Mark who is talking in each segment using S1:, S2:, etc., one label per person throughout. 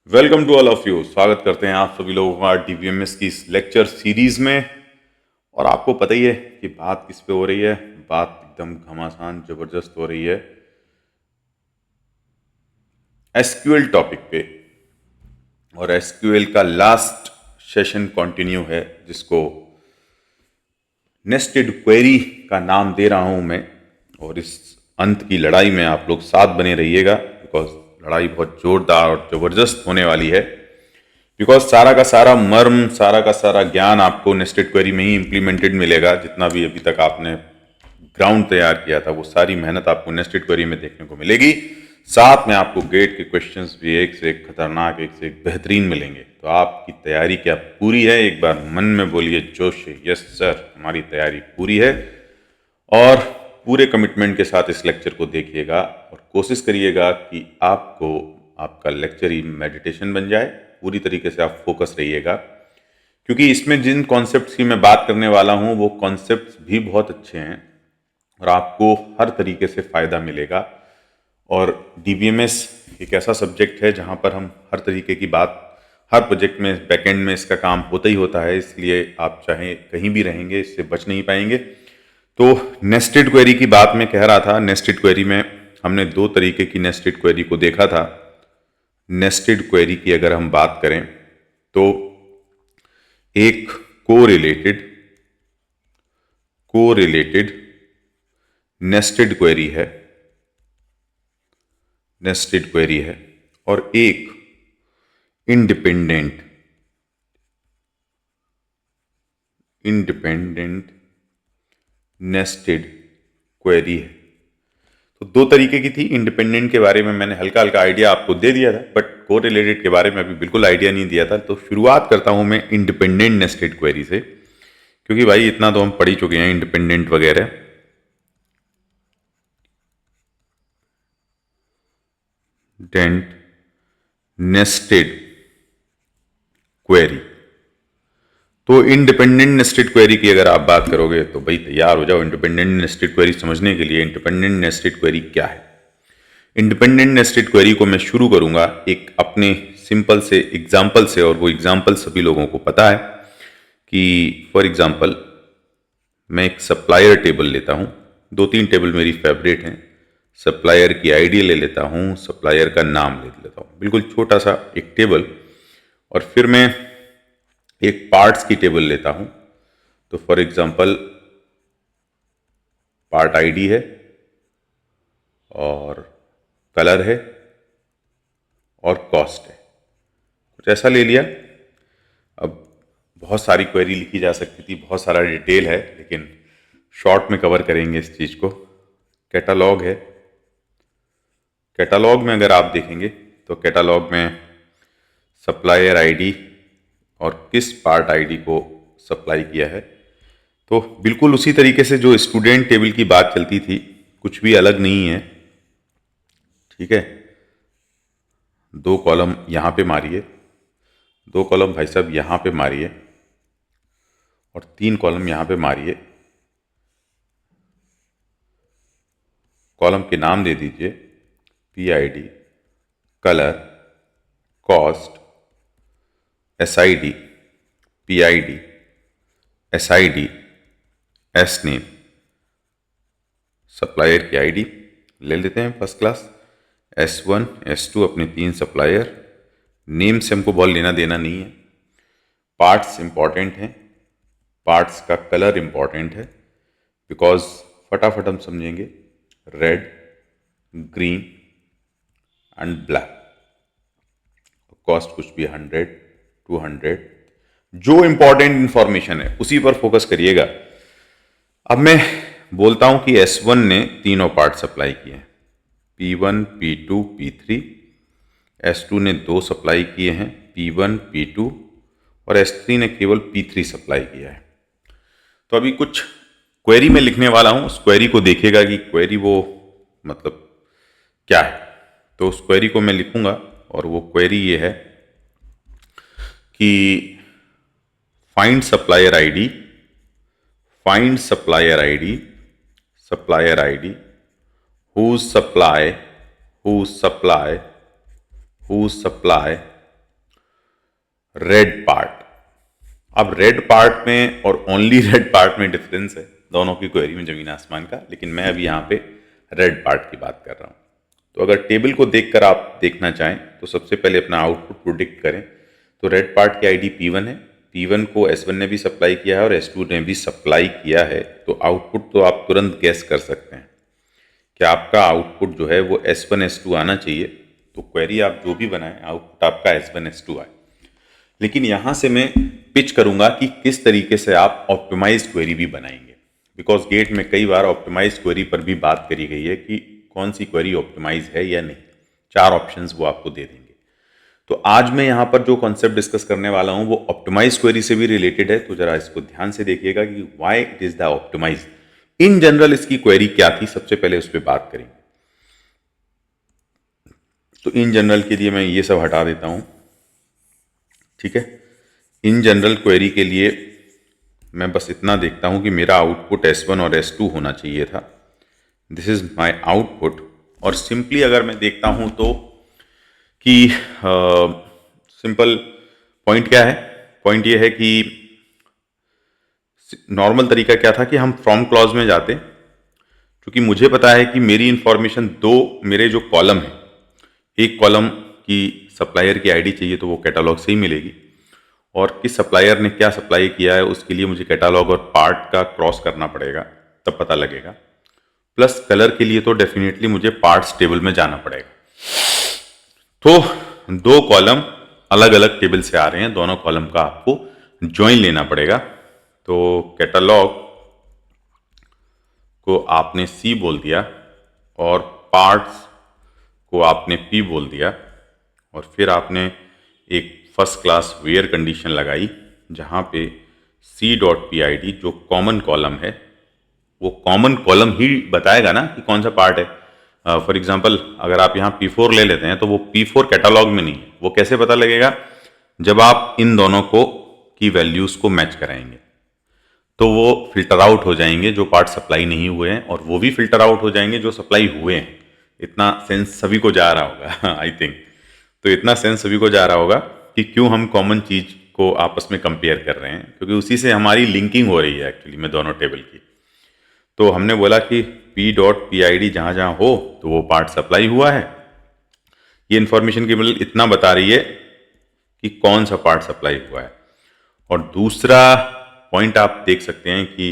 S1: Welcome to all of you. स्वागत करते हैं आप सभी लोगों का डीवीएमएस की इस लेक्चर सीरीज में। और आपको पता ही है कि बात किस पे हो रही है। बात एकदम घमासान जबरदस्त हो रही है एसक्यूएल टॉपिक पे। और एसक्यूएल का लास्ट सेशन कंटिन्यू है, जिसको नेस्टेड क्वेरी का नाम दे रहा हूं मैं। और इस अंत की लड़ाई में आप लोग साथ बने रहिएगा, बिकॉज लड़ाई बहुत जोरदार और जबरदस्त होने वाली है। बिकॉज सारा का सारा मर्म, सारा का सारा ज्ञान आपको नेस्टेड क्वेरी में ही इम्प्लीमेंटेड मिलेगा। जितना भी अभी तक आपने ग्राउंड तैयार किया था, वो सारी मेहनत आपको नेस्टेड क्वेरी में देखने को मिलेगी। साथ में आपको गेट के क्वेश्चंस भी एक से एक खतरनाक, एक से एक बेहतरीन मिलेंगे। तो आपकी तैयारी क्या पूरी है? एक बार मन में बोलिए जोश से, यस सर, हमारी तैयारी पूरी है। और पूरे कमिटमेंट के साथ इस लेक्चर को देखिएगा और कोशिश करिएगा कि आपको आपका लेक्चर ही मेडिटेशन बन जाए। पूरी तरीके से आप फोकस रहिएगा, क्योंकि इसमें जिन कॉन्सेप्ट्स की मैं बात करने वाला हूं वो कॉन्सेप्ट्स भी बहुत अच्छे हैं और आपको हर तरीके से फ़ायदा मिलेगा। और डीबीएमएस एक ऐसा सब्जेक्ट है जहां पर हम हर तरीके की बात, हर प्रोजेक्ट में बैकएंड में इसका काम होता ही होता है। इसलिए आप चाहे कहीं भी रहेंगे, इससे बच नहीं पाएंगे। तो नेस्टेड क्वेरी की बात मैं कह रहा था। नेस्टेड क्वेरी में हमने दो तरीके की नेस्टेड क्वेरी को देखा था। नेस्टेड क्वेरी की अगर हम बात करें तो एक कोरिलेटेड नेस्टेड क्वेरी है, और एक इंडिपेंडेंट नेस्टेड क्वेरी है। तो दो तरीके की थी। इंडिपेंडेंट के बारे में मैंने हल्का हल्का आइडिया आपको दे दिया था, बट कोरिलेटेड के बारे में अभी बिल्कुल आइडिया नहीं दिया था। तो शुरुआत करता हूं मैं इंडिपेंडेंट नेस्टेड क्वेरी से, क्योंकि भाई इतना तो हम पढ़ ही चुके हैं इंडिपेंडेंट वगैरह। डेंट नेस्टेड क्वेरी। तो इंडिपेंडेंट नेस्टेड क्वेरी की अगर आप बात करोगे तो भाई तैयार हो जाओ इंडिपेंडेंट नेस्टेड क्वेरी समझने के लिए। इंडिपेंडेंट नेस्टेड क्वेरी क्या है? इंडिपेंडेंट नेस्टेड क्वेरी को मैं शुरू करूंगा एक अपने सिंपल से एग्जाम्पल से, और वो एग्जाम्पल सभी लोगों को पता है कि फॉर एग्जाम्पल मैं एक सप्लायर टेबल लेता हूं। दो तीन टेबल मेरी फेवरेट हैं। सप्लायर की आईडी ले लेता हूं, सप्लायर का नाम ले लेता हूं, बिल्कुल छोटा सा एक टेबल। और फिर मैं एक पार्ट्स की टेबल लेता हूं। तो फॉर एग्जांपल पार्ट आईडी है और कलर है और कॉस्ट है, कुछ ऐसा ले लिया। अब बहुत सारी क्वेरी लिखी जा सकती थी, बहुत सारा डिटेल है, लेकिन शॉर्ट में कवर करेंगे इस चीज़ को। कैटालॉग है। कैटालॉग में अगर आप देखेंगे तो कैटालॉग में सप्लायर आईडी और किस पार्ट आईडी को सप्लाई किया है, तो बिल्कुल उसी तरीके से जो स्टूडेंट टेबल की बात चलती थी, कुछ भी अलग नहीं है। ठीक है, दो कॉलम यहाँ पे मारिए, दो कॉलम भाई साहब यहाँ पे मारिए, और तीन कॉलम यहाँ पे मारिए। कॉलम के नाम दे दीजिए PID, colour, cost, SID, PID, SID, S name, supplier की आईडी ले लेते हैं फर्स्ट क्लास। S1 S2 अपने तीन सप्लायर। नेम से हमको बहुत लेना देना नहीं है। पार्ट्स इंपॉर्टेंट हैं, पार्ट्स का कलर इंपॉर्टेंट है, बिकॉज फटाफट हम समझेंगे। Red, green and black. Cost कुछ भी 100, 200, जो इंपॉर्टेंट इंफॉर्मेशन है उसी पर फोकस करिएगा। अब मैं बोलता हूं कि S1 ने तीनों पार्ट सप्लाई किए हैं, P1, P2, P3। S2 ने दो सप्लाई किए हैं, P1, P2, और S3 ने केवल P3 सप्लाई किया है। तो अभी कुछ क्वेरी में लिखने वाला हूं, उस क्वेरी को देखिएगा कि क्वेरी वो मतलब क्या है। तो उस क्वेरी को मैं लिखूंगा, और वो क्वेरी ये है कि find supplier ID, find supplier ID, supplier ID, whose supply red part. अब रेड पार्ट में और ओनली रेड पार्ट में डिफरेंस है, दोनों की क्वेरी में जमीन आसमान का, लेकिन मैं अभी यहाँ पे रेड पार्ट की बात कर रहा हूँ। तो अगर टेबल को देखकर आप देखना चाहें तो सबसे पहले अपना आउटपुट प्रोडिक्ट करें। तो रेड पार्ट की आईडी P1 है, P1 को S1 ने भी सप्लाई किया है और S2 ने भी सप्लाई किया है। तो आउटपुट तो आप तुरंत गैस कर सकते हैं कि आपका आउटपुट जो है वो S1 S2 आना चाहिए। तो क्वेरी आप जो भी बनाएं आउटपुट आपका S1 S2 आए। लेकिन यहां से मैं पिच करूंगा कि किस तरीके से आप ऑप्टिमाइज क्वेरी भी बनाएंगे, बिकॉज गेट में कई बार ऑप्टिमाइज क्वेरी पर भी बात करी गई है कि कौन सी क्वेरी ऑप्टिमाइज है या नहीं। 4 ऑप्शंस वो आपको दे देंगे। तो आज मैं यहां पर जो कॉन्सेप्ट डिस्कस करने वाला हूं वो ऑप्टिमाइज क्वेरी से भी रिलेटेड है। तो जरा इसको ध्यान से देखिएगा कि why it is the optimize. In general इसकी क्वेरी क्या थी, सबसे पहले उस पर बात करेंगे। तो इन जनरल के लिए मैं ये सब हटा देता हूं, ठीक है। इन जनरल क्वेरी के लिए मैं बस इतना देखता हूं कि मेरा आउटपुट S1 और S2 होना चाहिए था। This is my output. और सिंपली अगर मैं देखता हूं तो कि सिंपल पॉइंट क्या है, पॉइंट ये है कि नॉर्मल तरीका क्या था कि हम फ्रॉम क्लॉज में जाते, क्योंकि मुझे पता है कि मेरी इंफॉर्मेशन दो, मेरे जो कॉलम है, एक कॉलम की सप्लायर की आईडी चाहिए तो वो कैटालॉग से ही मिलेगी, और किस सप्लायर ने क्या सप्लाई किया है उसके लिए मुझे कैटालॉग और पार्ट का क्रॉस करना पड़ेगा, तब पता लगेगा। प्लस कलर के लिए तो डेफिनेटली मुझे पार्ट्स टेबल में जाना पड़ेगा। तो दो कॉलम अलग अलग टेबल से आ रहे हैं, दोनों कॉलम का आपको ज्वाइन लेना पड़ेगा। तो कैटालॉग को आपने C बोल दिया और पार्ट्स को आपने P बोल दिया, और फिर आपने एक फर्स्ट क्लास वेयर कंडीशन लगाई जहां पे C.PID जो कॉमन कॉलम है, वो कॉमन कॉलम ही बताएगा ना कि कौन सा पार्ट है। फॉर एग्जांपल अगर आप यहाँ P4 ले लेते हैं तो वो P4 कैटालॉग में नहीं है। वो कैसे पता लगेगा, जब आप इन दोनों को की वैल्यूज को मैच कराएंगे तो वो फिल्टर आउट हो जाएंगे जो पार्ट सप्लाई नहीं हुए हैं, और वो भी फिल्टर आउट हो जाएंगे जो सप्लाई हुए हैं। इतना सेंस सभी को जा रहा होगा आई थिंक। तो इतना सेंस सभी को जा रहा होगा कि क्यों हम कॉमन चीज को आपस में कंपेयर कर रहे हैं, क्योंकि उसी से हमारी लिंकिंग हो रही है एक्चुअली में दोनों टेबल की। तो हमने बोला कि P.PID जहां जहां हो तो वो पार्ट सप्लाई हुआ है। ये इंफॉर्मेशन केवल इतना बता रही है कि कौन सा पार्ट सप्लाई हुआ है। और दूसरा पॉइंट आप देख सकते हैं कि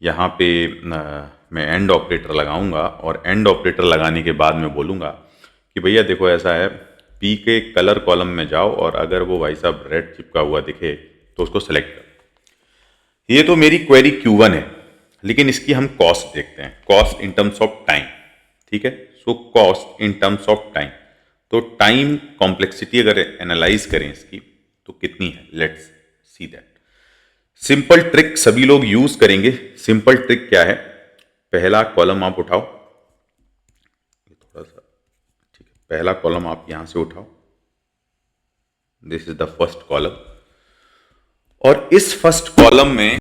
S1: यहाँ पे मैं एंड ऑपरेटर लगाऊंगा, और एंड ऑपरेटर लगाने के बाद मैं बोलूँगा कि भैया देखो ऐसा है, P के कलर कॉलम में जाओ और अगर वो भाई साहब रेड चिपका हुआ दिखे तो उसको सेलेक्ट करो। ये तो मेरी क्वेरी Q1 है, लेकिन इसकी हम कॉस्ट देखते हैं, cost in terms of time, ठीक है। So cost in terms of time, तो टाइम कॉम्प्लेक्सिटी अगर एनालाइज करें इसकी तो कितनी है, let's see that. Simple trick सभी लोग यूज करेंगे। सिंपल ट्रिक क्या है, पहला कॉलम आप उठाओ, ये थोड़ा सा, ठीक है, पहला कॉलम आप यहां से उठाओ, this is the first column, और इस फर्स्ट कॉलम में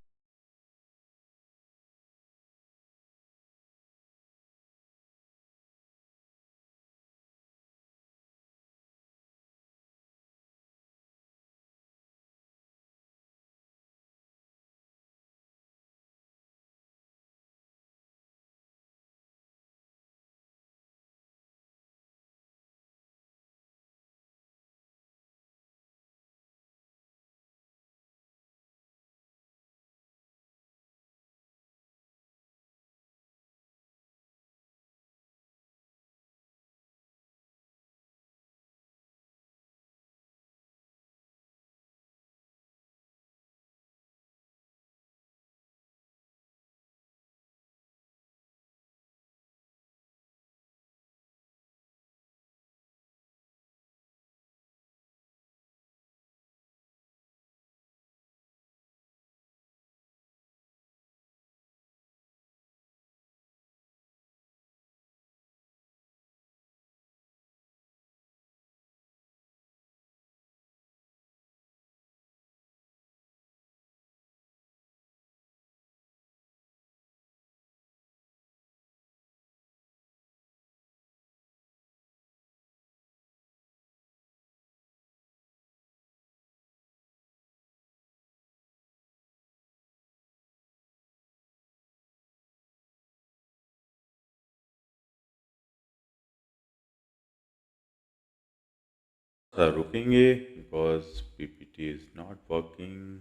S1: सर रुकेंगे because PPT is not working,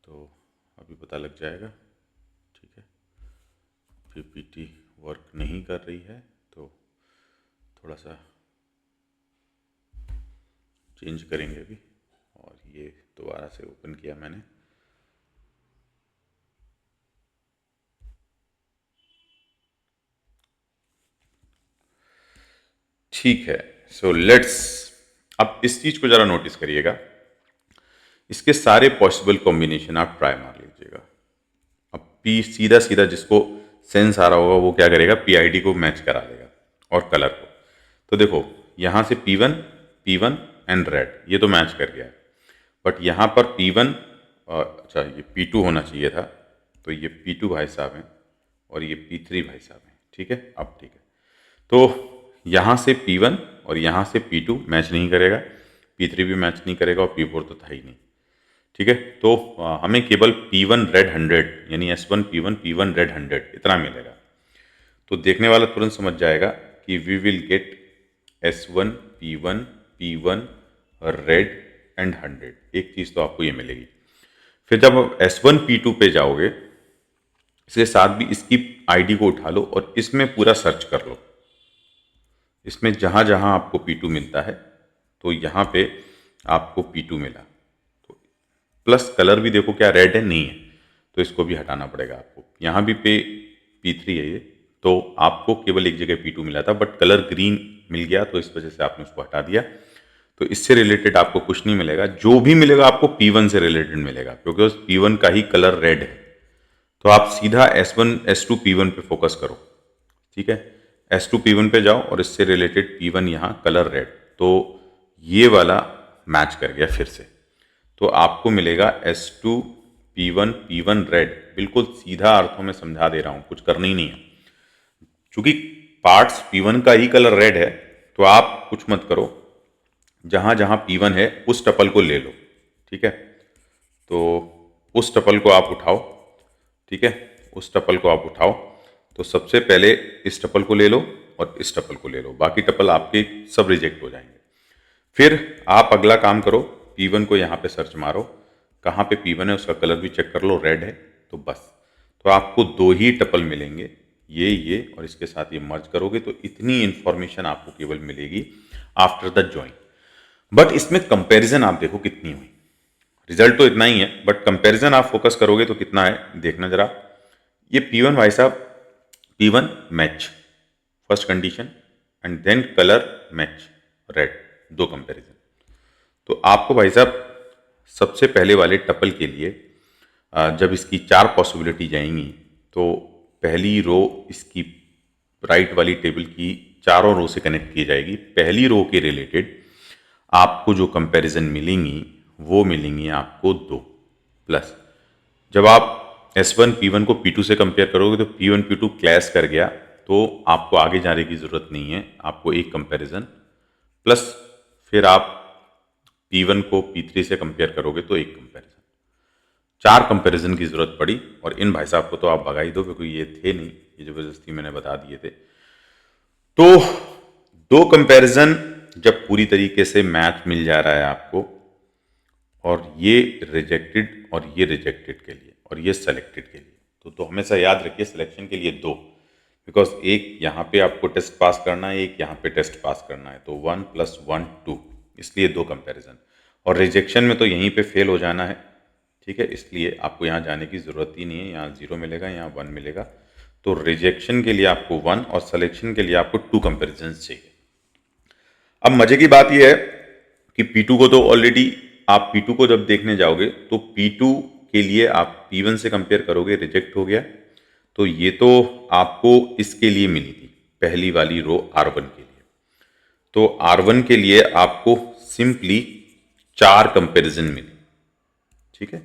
S1: तो अभी पता लग जाएगा। ठीक है, पीपीटी वर्क नहीं कर रही है तो थोड़ा सा चेंज करेंगे अभी। और ये दोबारा से ओपन किया मैंने। ठीक है, सो लेट्स, अब इस चीज को जरा नोटिस करिएगा, इसके सारे पॉसिबल कॉम्बिनेशन आप ट्राई मार लीजिएगा। अब पी सीधा सीधा जिसको सेंस आ रहा होगा वो क्या करेगा, पीआईडी को मैच करा देगा और कलर को। तो देखो यहाँ से P1 P1 एंड रेड ये तो मैच कर गया है, बट यहाँ पर P1 अच्छा ये P2 होना चाहिए था, तो ये P2 भाई साहब हैं और ये P3 भाई साहब हैं। ठीक है, अब ठीक है, तो यहाँ से P1 और यहाँ से P2 मैच नहीं करेगा, P3 भी मैच नहीं करेगा और P4 तो था ही नहीं। ठीक है, तो हमें केवल P1 रेड 100 यानी S1 P1 P1 रेड 100 इतना मिलेगा। तो देखने वाला तुरंत समझ जाएगा कि we will get S1 P1 P1 red and 100। एक चीज़ तो आपको ये मिलेगी। फिर जब आप S1 P2 पे जाओगे, इसके साथ भी इसकी आईडी को उठा लो और इसमें पूरा सर्च कर लो। इसमें जहाँ जहाँ आपको P2 मिलता है तो यहाँ पे आपको P2 मिला, तो प्लस कलर भी देखो क्या रेड है, नहीं है, तो इसको भी हटाना पड़ेगा आपको। यहाँ भी पे P3 है ये, तो आपको केवल एक जगह P2 मिला था बट कलर ग्रीन मिल गया, तो इस वजह से आपने उसको हटा दिया। तो इससे रिलेटेड आपको कुछ नहीं मिलेगा, जो भी मिलेगा आपको P1 से रिलेटेड मिलेगा, क्योंकि उस P1 का ही कलर रेड है। तो आप सीधा S1 S2 P1 पे फोकस करो। ठीक है, S2 P1 पे जाओ और इससे रिलेटेड P1 यहाँ कलर रेड, तो ये वाला मैच कर गया फिर से। तो आपको मिलेगा S2 P1 P1 रेड, बिल्कुल सीधा अर्थों में समझा दे रहा हूँ, कुछ करना ही नहीं है। चूंकि पार्ट्स P1 का ही कलर रेड है, तो आप कुछ मत करो, जहां जहां P1 है उस टपल को ले लो। ठीक है, तो उस टपल को आप उठाओ। ठीक है, उस टपल को आप उठाओ, तो सबसे पहले इस टपल को ले लो और इस टपल को ले लो, बाकी टपल आपके सब रिजेक्ट हो जाएंगे। फिर आप अगला काम करो, P1 को यहाँ पे सर्च मारो, कहाँ पे P1 है उसका कलर भी चेक कर लो, रेड है तो बस। तो आपको दो ही टपल मिलेंगे, ये और इसके साथ ये मर्ज करोगे तो इतनी इंफॉर्मेशन आपको केवल मिलेगी आफ्टर द ज्वाइन। बट इसमें कंपैरिजन आप देखो कितनी हुई, रिजल्ट तो इतना ही है बट कंपैरिजन आप फोकस करोगे तो कितना है देखना जरा। ये P1 भाई साहब, P1 match first condition and then colour match red, दो कंपैरिजन। तो आपको भाई साहब सबसे पहले वाले टपल के लिए जब इसकी चार पॉसिबिलिटी जाएंगी तो पहली रो इसकी राइट वाली टेबल की चारों रो से कनेक्ट की जाएगी। पहली रो के रिलेटेड आपको जो कंपैरिजन मिलेंगी वो मिलेंगी आपको दो प्लस। जब आप S1 P1 को P2 से कंपेयर करोगे तो P1 P2 क्लैश कर गया, तो आपको आगे जाने की ज़रूरत नहीं है, आपको एक कंपैरिजन प्लस फिर आप P1 को P3 से कंपेयर करोगे तो एक कंपैरिजन, चार कंपैरिजन की ज़रूरत पड़ी। और इन भाई साहब को तो आप भगा ही दो क्योंकि ये थे नहीं, ये ज़बरदस्ती मैंने बता दिए थे। तो दो कंपैरिजन जब पूरी तरीके से मैच मिल जा रहा है आपको, और ये रिजेक्टेड और ये रिजेक्टेड के लिए और ये सेलेक्टेड के लिए, तो हमेशा याद रखिए सिलेक्शन के लिए दो, बिकॉज एक यहाँ पे आपको टेस्ट पास करना है, एक यहाँ पे टेस्ट पास करना है, तो 1 + 1 2, इसलिए दो कंपैरिजन। और रिजेक्शन में तो यहीं पे फेल हो जाना है। ठीक है, इसलिए आपको यहाँ जाने की ज़रूरत ही नहीं है, यहाँ 0 मिलेगा, यहाँ 1 मिलेगा। तो रिजेक्शन के लिए आपको 1 और सिलेक्शन के लिए आपको 2 कंपेरिजन चाहिए। अब मजे की बात यह है कि P2 को तो ऑलरेडी आप P2 को जब देखने जाओगे तो P2 के लिए आप P1 से कंपेयर करोगे, रिजेक्ट हो गया, तो ये तो आपको इसके लिए मिली थी पहली वाली रो R1 के लिए। तो R1 के लिए आपको सिंपली चार कंपैरिजन मिली। ठीक है,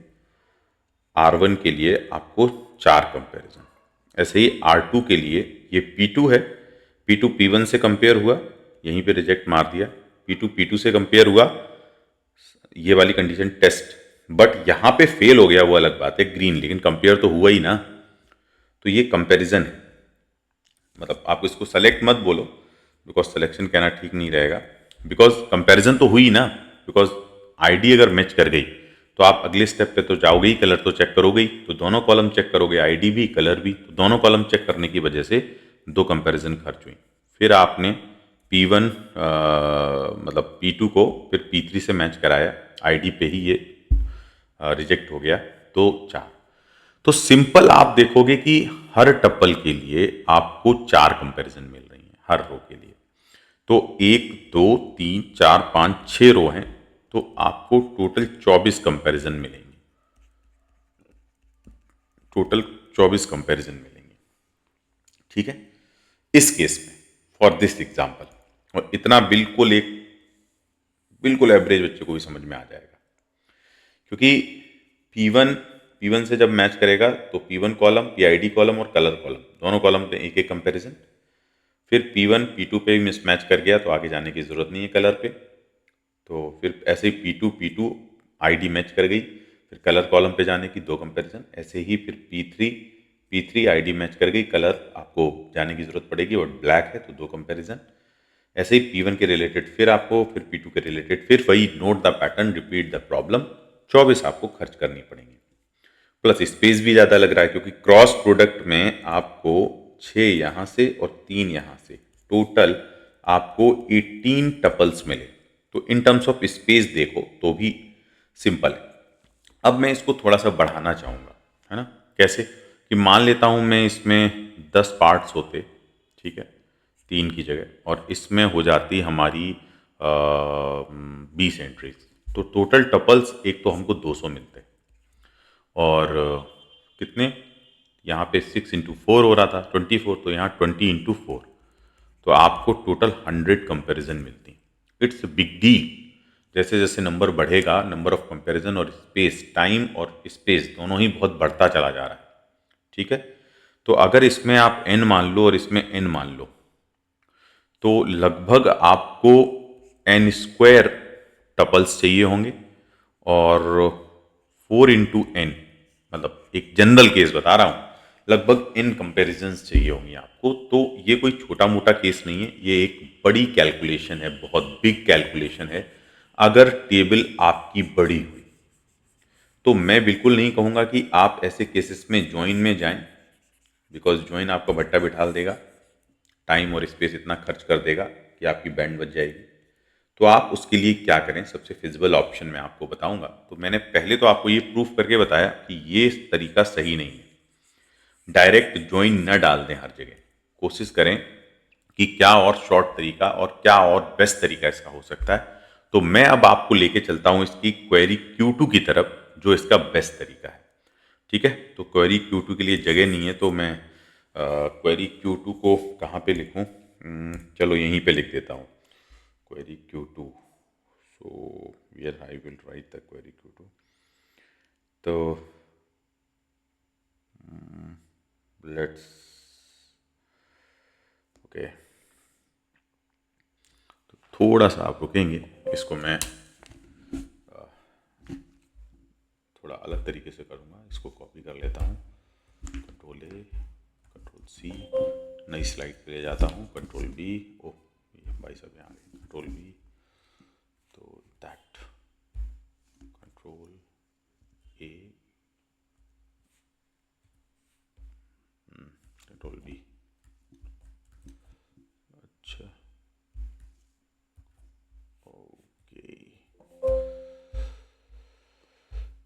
S1: R1 के लिए आपको चार कंपैरिजन। ऐसे ही R2 के लिए ये P2 है, P2 P1 से कंपेयर हुआ, यहीं पे रिजेक्ट मार दिया। P2 P2 से कंपेयर हुआ, ये वाली कंडीशन टेस्ट, बट यहां पे फेल हो गया वो अलग बात है, ग्रीन, लेकिन कंपेयर तो हुआ ही ना। तो ये कंपैरिजन है, मतलब आप इसको सेलेक्ट मत बोलो बिकॉज सिलेक्शन कहना ठीक नहीं रहेगा। बिकॉज कंपैरिजन तो हुई ना, बिकॉज आईडी अगर मैच कर गई तो आप अगले स्टेप पे तो जाओगे ही, कलर तो चेक करोगे ही, तो दोनों कॉलम चेक करोगे, आईडी भी कलर भी, तो दोनों कॉलम चेक करने की वजह से दो कंपैरिजन खर्च हुई। फिर आपने P1 मतलब P2 को फिर P3 से मैच कराया, आईडी पे ही ये रिजेक्ट हो गया, तो 4। तो सिंपल आप देखोगे कि हर टप्पल के लिए आपको 4 कंपैरिजन मिल रही हैं हर रो के लिए। तो 1 2 3 4 5 6 रो हैं, तो आपको टोटल 24 कंपैरिजन मिलेंगे, टोटल 24 कंपैरिजन मिलेंगे। ठीक है, इस केस में फॉर दिस एग्जांपल, और इतना बिल्कुल एवरेज बच्चे को भी समझ में आ जाएगा, क्योंकि P1 से जब मैच करेगा तो P1 कॉलम, PID कॉलम और कलर कॉलम, दोनों कॉलम पे एक एक कंपैरिजन। फिर P1 P2 पे भी मिसमैच कर गया तो आगे जाने की ज़रूरत नहीं है कलर पे, तो फिर ऐसे ही P2 आईडी मैच कर गई, फिर कलर कॉलम पे जाने की 2 कंपैरिजन, ऐसे ही फिर P3 आईडी मैच कर गई, कलर आपको जाने की ज़रूरत पड़ेगी और ब्लैक है तो 2 कंपैरिजन, ऐसे ही P1 के रिलेटेड फिर आपको, फिर P2 के रिलेटेड, फिर वही note the pattern, repeat the problem, 24 आपको खर्च करनी पड़ेंगी। प्लस स्पेस भी ज़्यादा लग रहा है, क्योंकि क्रॉस प्रोडक्ट में आपको 6 यहाँ से और 3 यहाँ से, टोटल आपको 18 टपल्स मिले। तो इन टर्म्स ऑफ स्पेस देखो तो भी सिंपल है। अब मैं इसको थोड़ा सा बढ़ाना चाहूँगा, है ना, कैसे कि मान लेता हूँ मैं इसमें 10 पार्ट्स होते, ठीक है, 3 की जगह, और इसमें हो जाती हमारी 20 एंट्रीज, तो टोटल टपल्स एक तो हमको 200 मिलते, और कितने, यहाँ पे 6 × 4 हो रहा था 24, तो यहाँ 20 × 4, तो आपको टोटल 100 कंपैरिजन मिलती। It's big deal. जैसे जैसे नंबर बढ़ेगा, नंबर ऑफ कंपैरिजन और स्पेस, टाइम और स्पेस दोनों ही बहुत बढ़ता चला जा रहा है। ठीक है, तो अगर इसमें आप n मान लो और इसमें n मान लो, तो लगभग आपको n² टपल्स चाहिए होंगे, और 4 × n, मतलब एक जनरल केस बता रहा हूँ, लगभग n कंपेरिजन्स चाहिए होंगी आपको। तो ये कोई छोटा मोटा केस नहीं है, ये एक बड़ी कैलकुलेशन है, बहुत बिग कैलकुलेशन है। अगर टेबल आपकी बड़ी हुई तो मैं बिल्कुल नहीं कहूँगा कि आप ऐसे केसेस में ज्वाइन में जाएं, बिकॉज ज्वाइन आपका भट्टा बिठाल देगा, टाइम और स्पेस इतना खर्च कर देगा कि आपकी बैंड बच जाएगी। तो आप उसके लिए क्या करें, सबसे फिजिबल ऑप्शन मैं आपको बताऊंगा। तो मैंने पहले तो आपको ये प्रूफ करके बताया कि ये तरीका सही नहीं है, डायरेक्ट ज्वाइन न डाल दें हर जगह, कोशिश करें कि क्या और शॉर्ट तरीका और क्या और बेस्ट तरीका इसका हो सकता है। तो मैं अब आपको लेके चलता हूं इसकी क्वेरी Q2 की तरफ, जो इसका बेस्ट तरीका है। ठीक है, तो क्वेरी Q2 के लिए जगह नहीं है, तो मैं क्वेरी Q2 को कहाँ पे लिखूं, चलो यहीं पे लिख देता हूँ, query Q2। So where I will write the query Q2, तो लेट्स, ओके, तो थोड़ा सा आप रुकेंगे, इसको मैं थोड़ा अलग तरीके से करूँगा, इसको कॉपी कर लेता हूँ, Ctrl+A, Ctrl+C, नई स्लाइड पे ले जाता हूँ, Ctrl+V, ओह भाई साहब यहाँ Ctrl+V, तो दैट, Ctrl+A, Ctrl+V, अच्छा, ओके,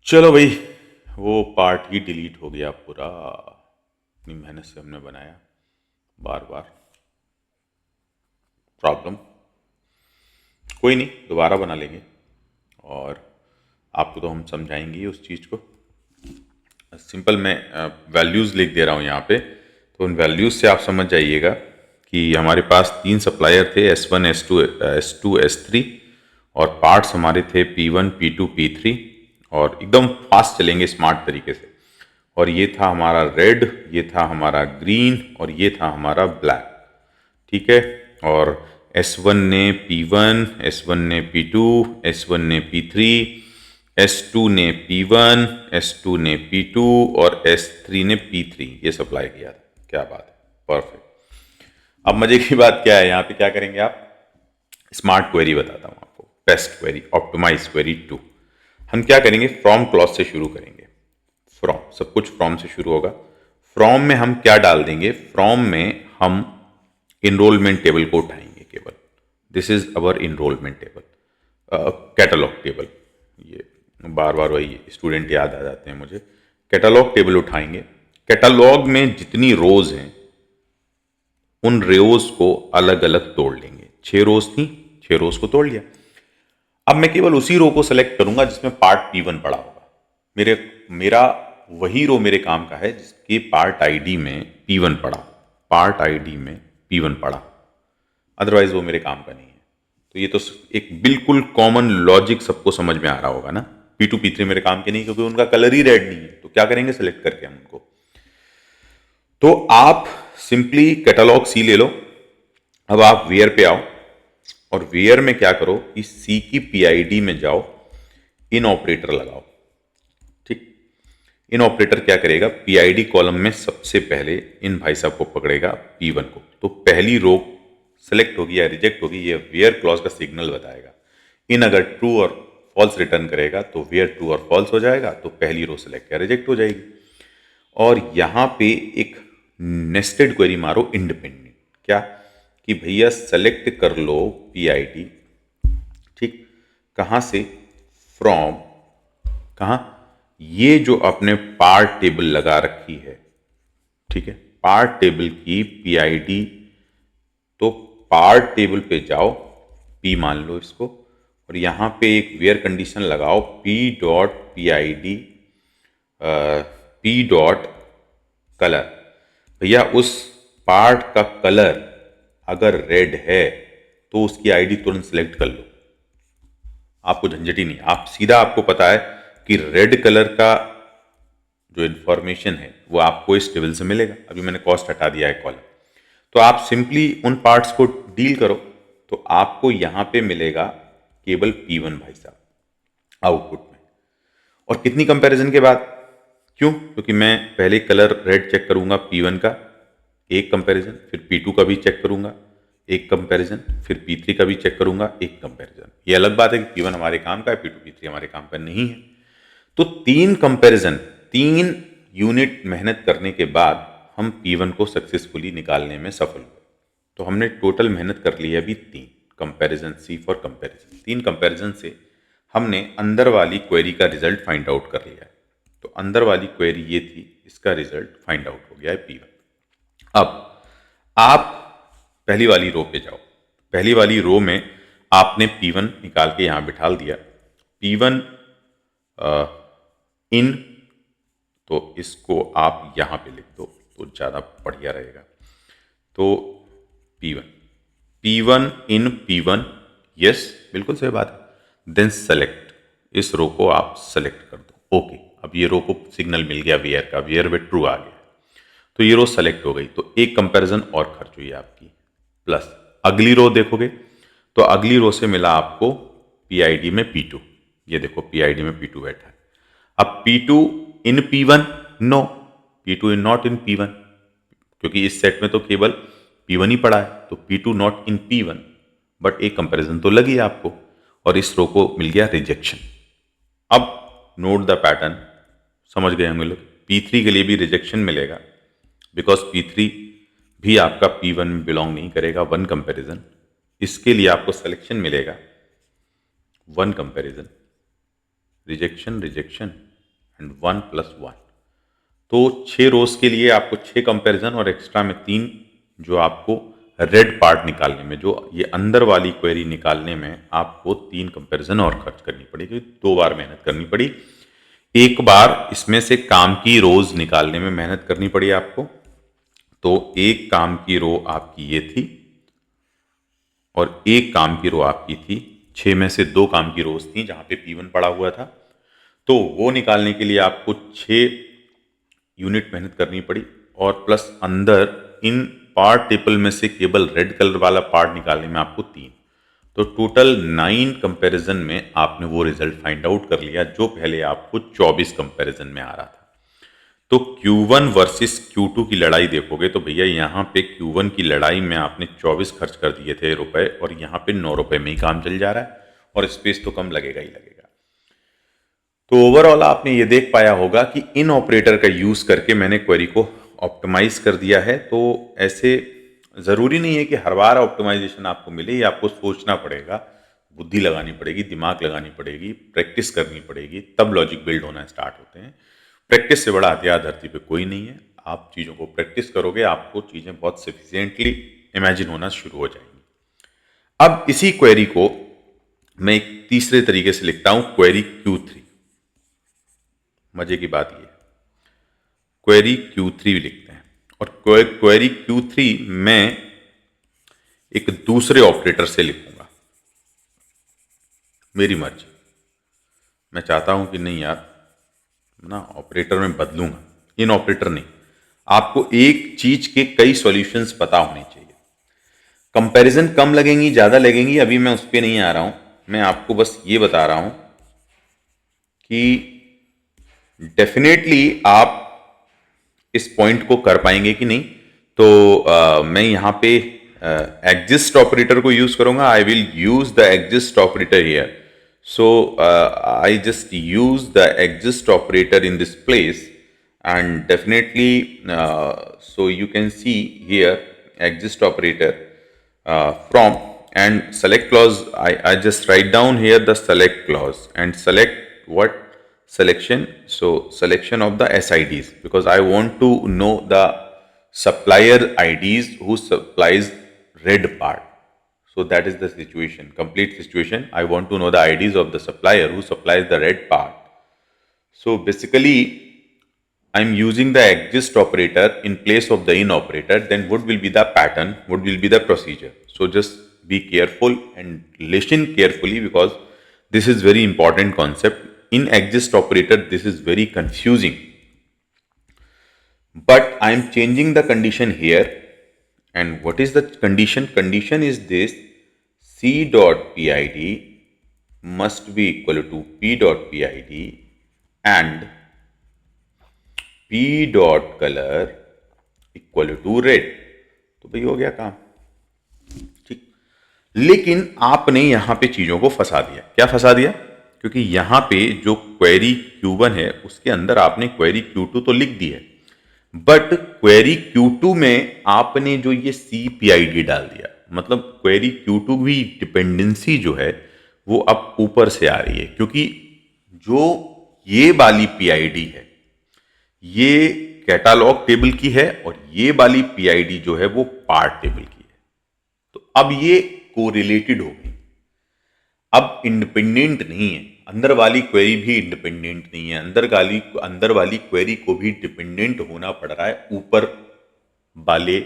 S1: चलो भाई, वो पार्ट ही डिलीट हो गया पूरा, इतनी मेहनत से हमने बनाया, बार बार प्रॉब्लम, कोई नहीं, दोबारा बना लेंगे, और आपको तो हम समझाएंगे ही उस चीज़ को। सिंपल मैं वैल्यूज़ लिख दे रहा हूँ यहाँ पे, तो उन वैल्यूज़ से आप समझ जाइएगा कि हमारे पास 3 सप्लायर थे, S1 S2 S3, और पार्ट्स हमारे थे P1 P2 P3, और एकदम फास्ट चलेंगे स्मार्ट तरीके से। और ये था हमारा रेड, ये था हमारा ग्रीन, और ये था हमारा ब्लैक। ठीक है, और S1 ने P1, S1 ने P2, S1 ने P3, S2 ने P1, S2 ने P2 और S3 ने P3, ये सप्लाई किया था। क्या बात है, परफेक्ट। अब मजे की बात क्या है, यहाँ पे क्या करेंगे आप, स्मार्ट क्वेरी बताता हूं आपको, बेस्ट क्वेरी, ऑप्टिमाइज क्वेरी 2। हम क्या करेंगे, फ्रॉम क्लॉज से शुरू करेंगे। फ्रॉम, सब कुछ फ्रॉम से शुरू होगा। फ्रॉम में हम क्या डाल देंगे, फ्रॉम में हम इनरोलमेंट टेबल को उठाएंगे केवल। This is our enrolment table, catalog table. ये बार बार वही स्टूडेंट याद आ जाते हैं मुझे। कैटलॉग टेबल उठाएंगे। कैटलॉग में जितनी रोज हैं उन रोज को अलग अलग तोड़ लेंगे। 6 रोज थी, 6 रोज को तोड़ लिया। अब मैं केवल उसी रो को सेलेक्ट करूंगा जिसमें पार्ट P1 पड़ा होगा। मेरा वही रो मेरे काम का है जिसके पार्ट आईडी में P1 पड़ा, पार्ट आईडी में P1 पड़ा, अदरवाइज वो मेरे काम का नहीं है। तो ये तो एक बिल्कुल कॉमन लॉजिक सबको समझ में आ रहा होगा ना। P2 P3 मेरे काम के नहीं, क्योंकि उनका कलर ही रेड नहीं है। तो क्या करेंगे, सेलेक्ट करके हम उनको। तो आप सिंपली कैटलॉग सी ले लो। अब आप वेयर पे आओ और वेयर में क्या करो कि सी की पीआईडी में जाओ, इन ऑपरेटर लगाओ। ठीक, इन ऑपरेटर क्या करेगा, पीआईडी कॉलम में सबसे पहले इन भाई साहब को पकड़ेगा P1 को। तो पहली रो सेलेक्ट होगी या रिजेक्ट होगी, ये वेयर क्लॉज का सिग्नल बताएगा। इन अगर ट्रू और फॉल्स रिटर्न करेगा तो वेयर ट्रू और फॉल्स हो जाएगा, तो पहली रो सेलेक्ट या रिजेक्ट हो जाएगी। और यहां पे एक नेस्टेड क्वेरी मारो इंडिपेंडेंट, क्या कि भैया सेलेक्ट कर लो पीआईडी। ठीक, कहां से, फ्रॉम, कहां, ये जो अपने पार्ट टेबल लगा रखी है, ठीक है, पार्ट टेबल की पीआईडी। तो पार्ट टेबल पे जाओ, पी मान लो इसको, और यहां पे एक वेयर कंडीशन लगाओ, P dot P I D, P dot colour. भैया उस पार्ट का कलर अगर रेड है तो उसकी आईडी तुरंत सेलेक्ट कर लो, आपको झंझट ही नहीं। आप सीधा, आपको पता है कि रेड कलर का जो इंफॉर्मेशन है वो आपको इस टेबल से मिलेगा। अभी मैंने कॉस्ट हटा दिया है कॉलम, तो आप सिंपली उन पार्ट्स को डील करो, तो आपको यहां पे मिलेगा केवल P1 भाई साहब आउटपुट में। और कितनी कंपैरिजन के बाद, क्यों, क्योंकि मैं पहले कलर रेड चेक करूंगा P1 का, एक कंपैरिजन, फिर P2 का भी चेक करूंगा, एक कंपैरिजन, फिर P3 का भी चेक करूंगा, एक कंपैरिजन। ये अलग बात है कि P1 हमारे काम का है, P2 P3 हमारे काम का नहीं है। तो 3 कंपैरिजन, 3 यूनिट मेहनत करने के बाद हम P1 को सक्सेसफुली निकालने में सफल हुए। तो हमने टोटल मेहनत कर ली है अभी 3 comparison, C for comparison. 3 comparison से हमने अंदर वाली क्वेरी का रिजल्ट फाइंड आउट कर लिया है। तो अंदर वाली क्वेरी ये थी, इसका रिजल्ट फाइंड आउट हो गया है P1। अब आप पहली वाली रो पे जाओ। पहली वाली रो में आपने P1 निकाल के यहां बिठा दिया। P1 इन, तो इसको आप यहां पे लिख दो तो ज़्यादा बढ़िया रहेगा। तो P1, P1 इन P1, यस बिल्कुल सही बात है। देन सेलेक्ट, इस रो को आप सेलेक्ट कर दो। ओके, अब ये रो को सिग्नल मिल गया वेयर का, वेयर में ट्रू आ गया, तो ये रो सेलेक्ट हो गई। तो एक कंपैरिजन और खर्च हुई आपकी। प्लस अगली रो देखोगे तो अगली रो से मिला आपको पीआईडी में P2। ये देखो पीआईडी में P2 बैठा है। अब P2 in P1, no, P2 in not in P1, क्योंकि इस सेट में तो केवल P1 ही पड़ा है। तो P2 not in P1, but एक कंपैरिजन तो लगी आपको, और इस रो को मिल गया रिजेक्शन। अब नोट द पैटर्न, समझ गए होंगे लोग। P3 के लिए भी रिजेक्शन मिलेगा, बिकॉज P3 भी आपका P1 में बिलोंग नहीं करेगा। 1 कंपैरिजन, इसके लिए आपको सिलेक्शन मिलेगा 1 कंपैरिजन, रिजेक्शन, रिजेक्शन एंड 1 + 1। तो 6 रोज के लिए आपको 6 कंपैरिजन और एक्स्ट्रा में 3, जो आपको रेड पार्ट निकालने में, जो ये अंदर वाली क्वेरी निकालने में आपको 3 कंपैरिजन और खर्च करनी पड़ेगी। 2 बार मेहनत करनी पड़ी। एक बार इसमें से काम की रोज निकालने में मेहनत करनी पड़ी आपको। तो एक काम की रो आपकी ये थी और एक काम की रो आपकी थी, 6 में से 2 काम की रोज थी जहां पे P1 पड़ा हुआ था। तो वो निकालने के लिए आपको 6 यूनिट मेहनत करनी पड़ी, और प्लस अंदर इन पार्ट टेबल में से केवल रेड कलर वाला पार्ट निकालने में आपको 3। तो टोटल 9 कंपैरिजन में आपने वो रिजल्ट फाइंड आउट कर लिया जो पहले आपको 24 कंपैरिजन में आ रहा था। तो Q1 वर्सेस Q2 की लड़ाई देखोगे तो भैया यहाँ पे Q1 की लड़ाई में आपने 24 खर्च कर दिए थे रुपए, और यहाँ पे 9 रुपए में ही काम चल जा रहा है, और स्पेस तो कम लगेगा ही लगेगा। तो ओवरऑल आपने ये देख पाया होगा कि इन ऑपरेटर का यूज करके मैंने क्वेरी को ऑप्टिमाइज कर दिया है। तो ऐसे जरूरी नहीं है कि हर बार ऑप्टिमाइजेशन आपको मिले, ये आपको सोचना पड़ेगा, बुद्धि लगानी पड़ेगी, दिमाग लगानी पड़ेगी, प्रैक्टिस करनी पड़ेगी, तब लॉजिक बिल्ड होना स्टार्ट होते हैं। प्रैक्टिस से बड़ा हथियार धरती पे कोई नहीं है। आप चीज़ों को प्रैक्टिस करोगे, आपको चीज़ें बहुत सफिशिएंटली इमेजिन होना शुरू हो जाएंगी। अब इसी क्वेरी को मैं एक तीसरे तरीके से लिखता हूं, क्वेरी Q3। मजे की बात ये, क्वेरी Q3 लिखते हैं, और क्वेरी Q3 मैं एक दूसरे ऑपरेटर से लिखूंगा, मेरी मर्जी। मैं चाहता हूं कि नहीं यार ना, ऑपरेटर में बदलूंगा, इन ऑपरेटर नहीं। आपको एक चीज के कई सॉल्यूशंस पता होने चाहिए। कंपैरिजन कम लगेंगी ज्यादा लगेंगी, अभी मैं उस पर नहीं आ रहा हूं। मैं आपको बस ये बता रहा हूं कि डेफिनेटली आप इस पॉइंट को कर पाएंगे कि नहीं। तो मैं यहां पे एग्जिस्ट ऑपरेटर को यूज करूंगा। I will use the exist operator here. So I just use the exist operator in this place, and definitely so you can see here exist operator from and select clause. I just write down here the select clause and select what selection. So selection of the SIDs, because I want to know the supplier IDs who supplies red part. So that is the situation, complete situation. I want to know the IDs of the supplier who supplies the red part. So basically, I'm using the exist operator in place of the in operator. Then what will be the pattern? What will be the procedure? So just be careful and listen carefully, because this is very important concept. In exist operator, this is very confusing. But I'm changing the condition here. And what is the condition? Condition is this: C dot PID must be equal to P dot PID and P dot color equal to red। तो भाई हो गया काम, ठीक। लेकिन आपने यहां पे चीजों को फंसा दिया। क्या फंसा दिया? क्योंकि यहां पे जो क्वेरी Q1 है उसके अंदर आपने क्वेरी Q2 तो लिख दी है, बट क्वेरी Q2 में आपने जो ये CPID डाल दिया, मतलब क्वेरी Q2 भी डिपेंडेंसी जो है वो अब ऊपर से आ रही है, क्योंकि जो ये वाली PID है ये कैटालॉग टेबल की है, और ये वाली PID जो है वो पार्ट टेबल की है। तो अब ये कोरिलेटेड हो गई, अब इंडिपेंडेंट नहीं है। अंदर वाली क्वेरी भी इंडिपेंडेंट नहीं है, अंदर वाली क्वेरी को भी डिपेंडेंट होना पड़ रहा है ऊपर वाले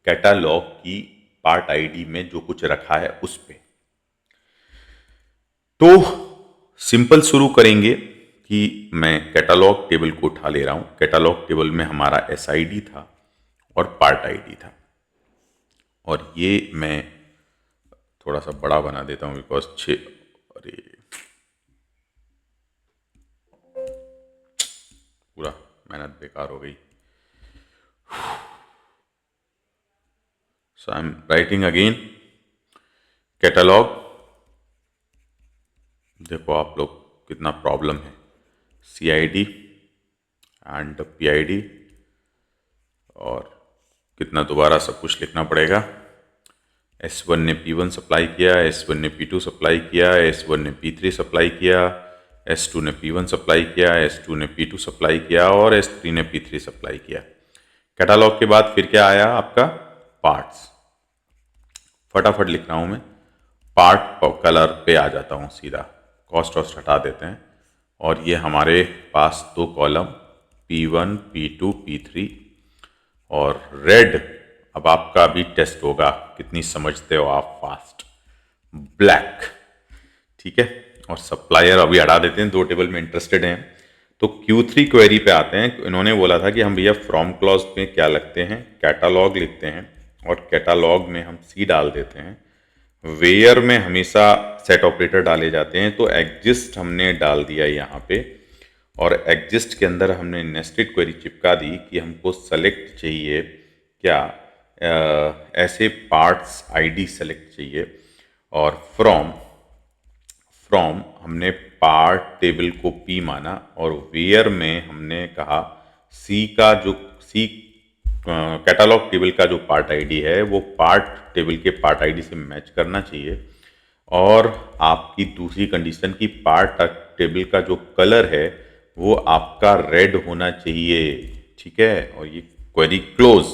S1: कैटालॉग की पार्ट आईडी में जो कुछ रखा है उस पे। तो सिंपल शुरू करेंगे कि मैं कैटालॉग टेबल को उठा ले रहा हूं। कैटालॉग टेबल में हमारा SID था और पार्ट आईडी था, और ये मैं थोड़ा सा बड़ा बना देता हूं, बिकॉज अरे पूरा मेहनत बेकार हो गई। So I am writing again catalogue. देखो आप लोग कितना प्रॉब्लम है, CID एंड PID, और कितना दोबारा सब कुछ लिखना पड़ेगा। S1 ने P1 सप्लाई किया, S1 ने P2 सप्लाई किया, S1 ने P3 सप्लाई किया, S2 ने P1 सप्लाई किया, S2 ने P2 सप्लाई किया, और S3 ने P3 सप्लाई किया। कैटालॉग के बाद फिर क्या आया आपका? पार्ट्स। फटाफट लिख रहा हूं मैं, पार्ट कलर पे आ जाता हूं सीधा, कॉस्ट वॉस्ट हटा देते हैं, और ये हमारे पास दो कॉलम P1, P2, P3 और रेड। अब आपका भी टेस्ट होगा कितनी समझते हो आप फास्ट। ब्लैक, ठीक है। और सप्लायर अभी हटा देते हैं, दो टेबल में इंटरेस्टेड हैं। तो Q3 क्वेरी पे आते हैं। इन्होंने बोला था कि हम भैया फ्रॉम क्लॉज में क्या लगते हैं, कैटालॉग लिखते हैं, और कैटालॉग में हम C डाल देते हैं। वेयर में हमेशा सेट ऑपरेटर डाले जाते हैं, तो एग्जिस्ट हमने डाल दिया यहाँ पे, और एग्जिस्ट के अंदर हमने नेस्टेड क्वेरी चिपका दी कि हमको सेलेक्ट चाहिए क्या, ऐसे पार्ट्स आईडी सेलेक्ट चाहिए, और फ्रॉम हमने पार्ट टेबल को पी माना, और वेयर में हमने कहा सी कैटलॉग टेबल का जो पार्ट आईडी है वो पार्ट टेबल के पार्ट आईडी से मैच करना चाहिए, और आपकी दूसरी कंडीशन की पार्ट टेबल का जो कलर है वो आपका रेड होना चाहिए, ठीक है, और ये क्वेरी क्लोज।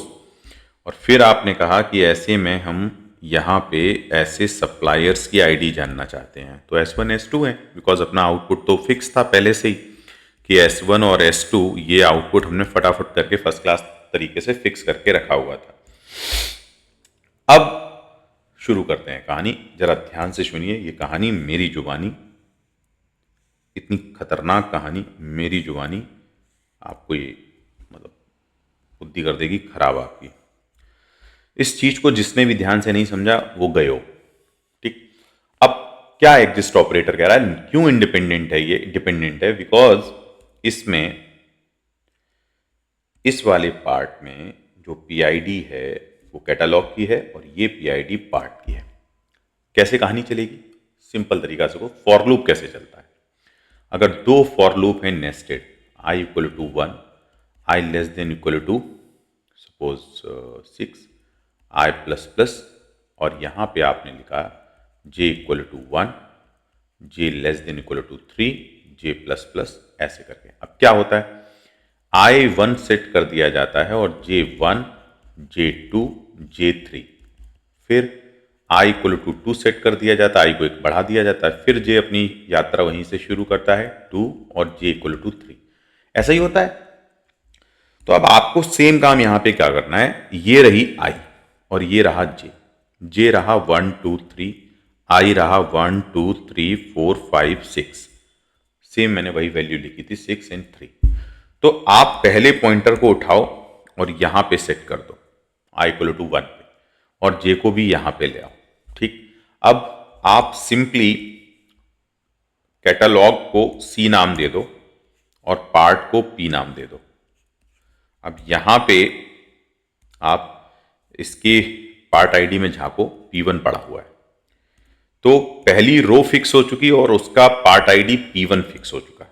S1: और फिर आपने कहा कि ऐसे में हम यहाँ पे ऐसे सप्लायर्स की आईडी जानना चाहते हैं, तो S1 S2 है, बिकॉज अपना आउटपुट तो फिक्स था पहले से ही कि S1 और S2 ये आउटपुट हमने फटाफट करके फर्स्ट क्लास तरीके से फिक्स करके रखा हुआ था। अब शुरू करते हैं कहानी, जरा ध्यान से सुनिए, ये कहानी मेरी जुबानी, इतनी खतरनाक कहानी मेरी जुबानी, आपको ये मतलब बुद्धि कर देगी खराब आपकी। इस चीज को जिसने भी ध्यान से नहीं समझा वो गयो, ठीक। अब क्या एग्जिस्ट ऑपरेटर कह रहा है, क्यों इंडिपेंडेंट है, ये डिपेंडेंट है बिकॉज इसमें इस वाले पार्ट में जो पीआईडी है वो कैटलॉग की है और ये पीआईडी पार्ट की है। कैसे कहानी चलेगी, सिंपल तरीका से, फॉर लूप कैसे चलता है। अगर दो फॉर लूप है nested, i equal to 1, i less than equal to suppose 6, i plus plus, और यहां पे आपने लिखा j equal to 1, j less than equal to 3, j plus plus, ऐसे करके। अब क्या होता है, i1 सेट कर दिया जाता है और j1, j2, j3, फिर i इक्वल टू 2 सेट कर दिया जाता है, i को एक बढ़ा दिया जाता है, फिर j अपनी यात्रा वहीं से शुरू करता है 2 और j इक्वल टू 3, ऐसा ही होता है। तो अब आपको सेम काम यहां पे क्या करना है, ये रही i और ये रहा j रहा 1 2 3, i रहा 1 2 3 4 5 6, सेम मैंने वही वैल्यू लिखी थी 6 एंड 3। तो आप पहले पॉइंटर को उठाओ और यहां पे सेट कर दो i इक्वल टू 1 पे, और j को भी यहां पे ले आओ, ठीक। अब आप सिंपली कैटलॉग को C नाम दे दो और पार्ट को P नाम दे दो। अब यहां पे आप इसके पार्ट आईडी में झांको, P1 पड़ा हुआ है, तो पहली रो फिक्स हो चुकी और उसका पार्ट आईडी P1 फिक्स हो चुका है,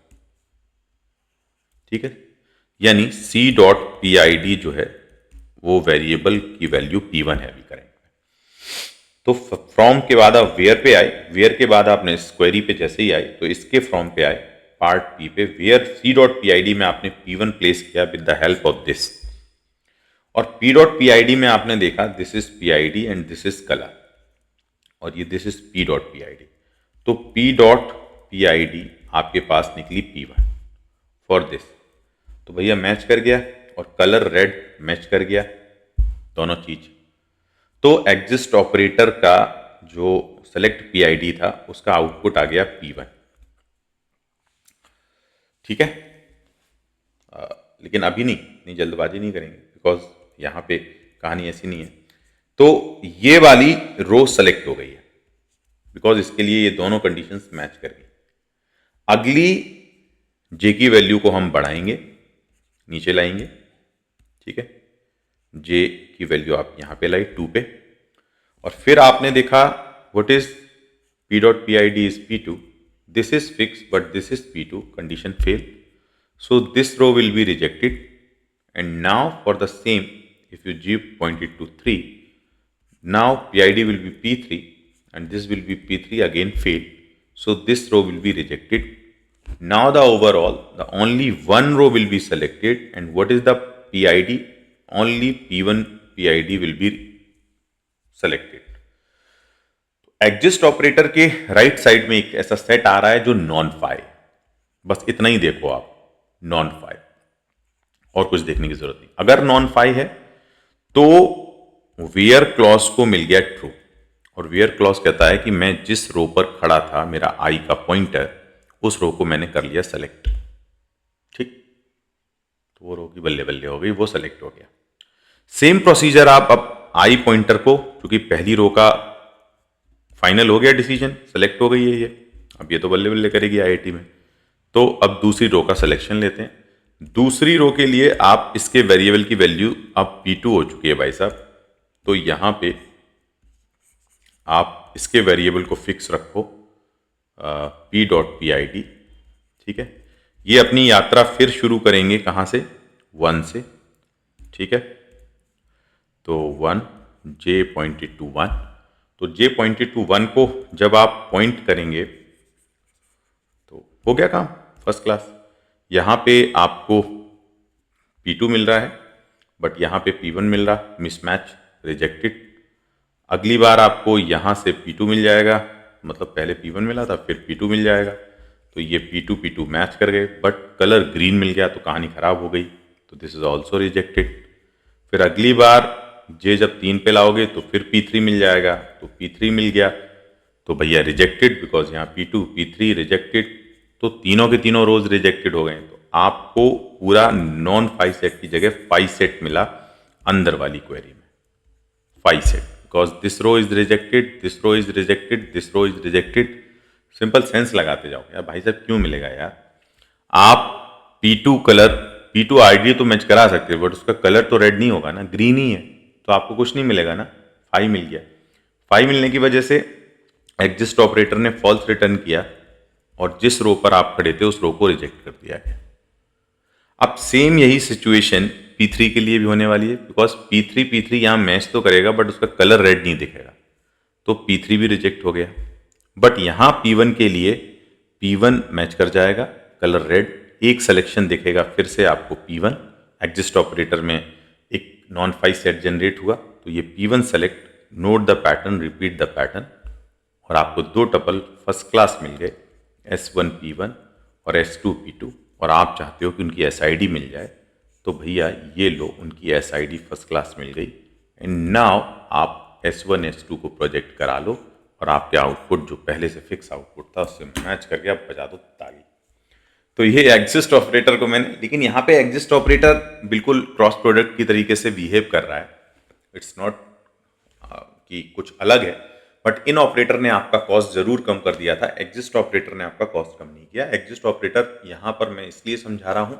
S1: ठीक है। यानी C.PID जो है वो वेरिएबल की वैल्यू P1 है अभी करेंट में। तो फ्रॉम के बाद आप वेयर पे आए, वेयर के बाद आपने इस क्वेरी पे जैसे ही आए तो इसके फ्रॉम पे आए पार्ट P पे, वेयर C.PID में आपने P1 प्लेस किया with the help of this, और P.PID में आपने देखा this is PID and this is colour, और ये दिस इज P.PID। तो P.PID आपके पास निकली P1 फॉर दिस, तो भैया मैच कर गया, और कलर रेड मैच कर गया, दोनों चीज। तो एग्जिस्ट ऑपरेटर का जो सेलेक्ट PID था उसका आउटपुट आ गया P1, ठीक है। लेकिन अभी नहीं जल्दबाजी नहीं करेंगे बिकॉज यहां पे कहानी ऐसी नहीं है। तो ये वाली रो सेलेक्ट हो गई है बिकॉज इसके लिए ये दोनों कंडीशंस मैच कर गई। अगली j की वैल्यू को हम बढ़ाएंगे, नीचे लाएंगे, ठीक है। j की वैल्यू आप यहां पे लाई 2 पे, और फिर आपने देखा what is P.PID is P2, this is fixed but this is P2, condition fail, so this row will be rejected, and now for the same if you give pointed to 3, now PID will be P3 and this will be P3, again fail, so this row will be rejected. Now the overall the only one row will be selected, and what is the PID, only P1 PID will be selected. Exist operator के right side में एक ऐसा set आ रहा है जो non phi, बस इतना ही देखो आप, नॉन फाई, और कुछ देखने की जरूरत नहीं। अगर नॉन फाई है तो वेयर क्लॉज को मिल गया ट्रू, और वेयर क्लॉज कहता है कि मैं जिस रो पर खड़ा था मेरा आई का पॉइंटर, उस रो को मैंने कर लिया सेलेक्ट, ठीक। तो वो रो की बल्ले बल्ले हो गई, वो सेलेक्ट हो गया। सेम प्रोसीजर आप अब आई पॉइंटर को, क्योंकि पहली रो का फाइनल हो गया डिसीजन, सेलेक्ट हो गई है ये, अब ये तो बल्ले बल्ले करेगी आईआईटी में, तो अब दूसरी रो का सिलेक्शन लेते हैं। दूसरी रो के लिए आप इसके वेरिएबल की वैल्यू अब P2 हो चुकी है भाई साहब, तो यहाँ पे आप इसके वेरिएबल को फिक्स रखो P.PID, ठीक है। ये अपनी यात्रा फिर शुरू करेंगे कहाँ से, 1 से, ठीक है। तो 1 J पॉइंटेड टू 1, तो J पॉइंटेड टू 1 को जब आप पॉइंट करेंगे तो हो गया काम फर्स्ट क्लास। यहाँ पे आपको P2 मिल रहा है बट यहाँ पे P1 मिल रहा, मिसमैच, रिजेक्टेड। अगली बार आपको यहाँ से P2 मिल जाएगा, मतलब पहले P1 मिला था फिर P2 मिल जाएगा, तो ये P2 मैच कर गए, बट कलर ग्रीन मिल गया तो कहानी खराब हो गई, तो दिस इज ऑल्सो रिजेक्टेड। फिर अगली बार J जब 3 पे लाओगे तो फिर P3 मिल जाएगा, तो P3 मिल गया तो भैया रिजेक्टेड, बिकॉज यहाँ P2 P3 रिजेक्टेड, तो तीनों के तीनों रोज रिजेक्टेड हो गए। तो आपको पूरा नॉन 5 सेट की जगह 5 सेट मिला अंदर वाली क्वेरी में, 5 set, because this row is rejected, this row is rejected, this row is rejected. Simple sense लगाते जाओ यार भाई साहब, क्यों मिलेगा यार। आप P2 कलर, P2 आईडी तो मैच करा सकते हो बट उसका कलर तो रेड नहीं होगा ना, ग्रीन ही है, तो आपको कुछ नहीं मिलेगा ना। 5 मिल गया, 5 मिलने की वजह से एग्जिस्ट ऑपरेटर ने फॉल्स रिटर्न किया और जिस रो पर आप खड़े थे उस रो को रिजेक्ट कर दिया गया। अब सेम यही सिचुएशन P3 के लिए भी होने वाली है, बिकॉज P3 यहां मैच तो करेगा बट उसका कलर रेड नहीं दिखेगा, तो P3 भी रिजेक्ट हो गया। बट यहां P1 के लिए P1 मैच कर जाएगा, कलर रेड, एक सिलेक्शन दिखेगा फिर से आपको P1, एग्जिस्ट ऑपरेटर में एक नॉन 5 सेट जनरेट हुआ, तो ये P1 select, note the pattern, repeat the pattern, और आपको दो टपल फर्स्ट क्लास मिल गए, S1 P1 और S2 P2, और आप चाहते हो कि उनकी SID मिल जाए, तो भैया ये लो उनकी SID फर्स्ट क्लास मिल गई। एंड नाउ आप S1 S2 को प्रोजेक्ट करा लो और आपके आउटपुट जो पहले से फिक्स आउटपुट था उससे मैच करके आप बजा दो ताली। तो ये एग्जिस्ट ऑपरेटर को मैंने, लेकिन यहाँ पे एग्जिस्ट ऑपरेटर बिल्कुल क्रॉस प्रोडक्ट की तरीके से बिहेव कर रहा है, इट्स नॉट कि कुछ अलग है, बट इन ऑपरेटर ने आपका कॉस्ट जरूर कम कर दिया था, एग्जिस्ट ऑपरेटर ने आपका कॉस्ट कम नहीं किया। एग्जिस्ट ऑपरेटर यहाँ पर मैं इसलिए समझा रहा हूँ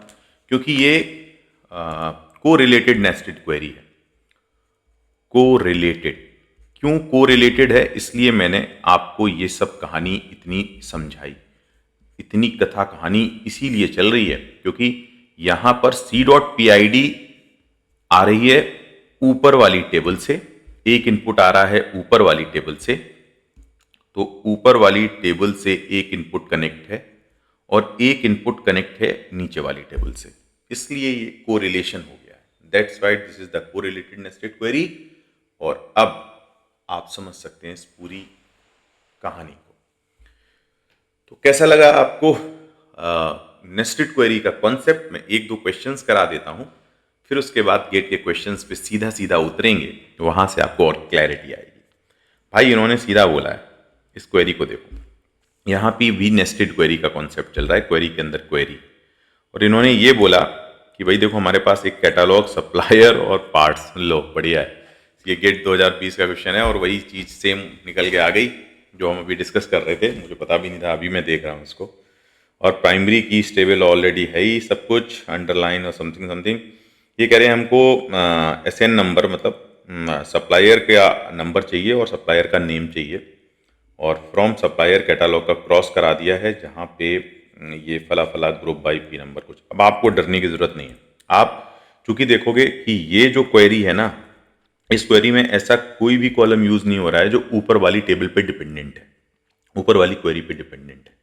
S1: क्योंकि ये को रिलेटेड नेस्टेड क्वेरी है। को रिलेटेड, क्यों को रिलेटेड है, इसलिए मैंने आपको ये सब कहानी इतनी समझाई, इतनी कथा कहानी इसीलिए चल रही है क्योंकि यहां पर C.PID आ रही है ऊपर वाली टेबल से, एक इनपुट आ रहा है ऊपर वाली टेबल से, तो ऊपर वाली टेबल से एक इनपुट कनेक्ट है और एक इनपुट कनेक्ट है नीचे वाली टेबल से, इसलिए ये कोरिलेशन हो गया है। That's why this is the correlated nested query. और अब आप समझ सकते हैं इस पूरी कहानी को। तो कैसा लगा आपको नेस्टेड क्वेरी का कॉन्सेप्ट? मैं एक दो क्वेश्चंस करा देता हूं, फिर उसके बाद गेट के क्वेश्चंस पे सीधा सीधा उतरेंगे, तो वहां से आपको और क्लैरिटी आएगी। भाई इन्होंने सीधा बोला है, इस क्वेरी को देखो, यहाँ पे भी नेस्टेड क्वेरी का कॉन्सेप्ट चल रहा है, क्वेरी के अंदर क्वेरी, और इन्होंने ये बोला कि भाई देखो हमारे पास एक कैटालॉग, सप्लायर और पार्ट्स, लो बढ़िया है, ये गेट 2020 का क्वेश्चन है और वही चीज सेम निकल के आ गई जो हम अभी डिस्कस कर रहे थे, मुझे पता भी नहीं था, अभी मैं देख रहा हूँ इसको। और प्राइमरी की स्टेबल ऑलरेडी है ही सब कुछ, अंडरलाइन और समथिंग समथिंग। ये कह रहे हैं हमको SN नंबर, मतलब सप्लायर का नंबर चाहिए और सप्लायर का नेम चाहिए, और फ्रॉम सप्लायर कैटालॉग का क्रॉस करा दिया है जहाँ पे ये फला फला ग्रुप बाई P नंबर कुछ। अब आपको डरने की जरूरत नहीं है, आप चूंकि देखोगे कि ये जो क्वेरी है ना, इस क्वेरी में ऐसा कोई भी कॉलम यूज नहीं हो रहा है जो ऊपर वाली टेबल पे डिपेंडेंट है, ऊपर वाली क्वेरी पे डिपेंडेंट है,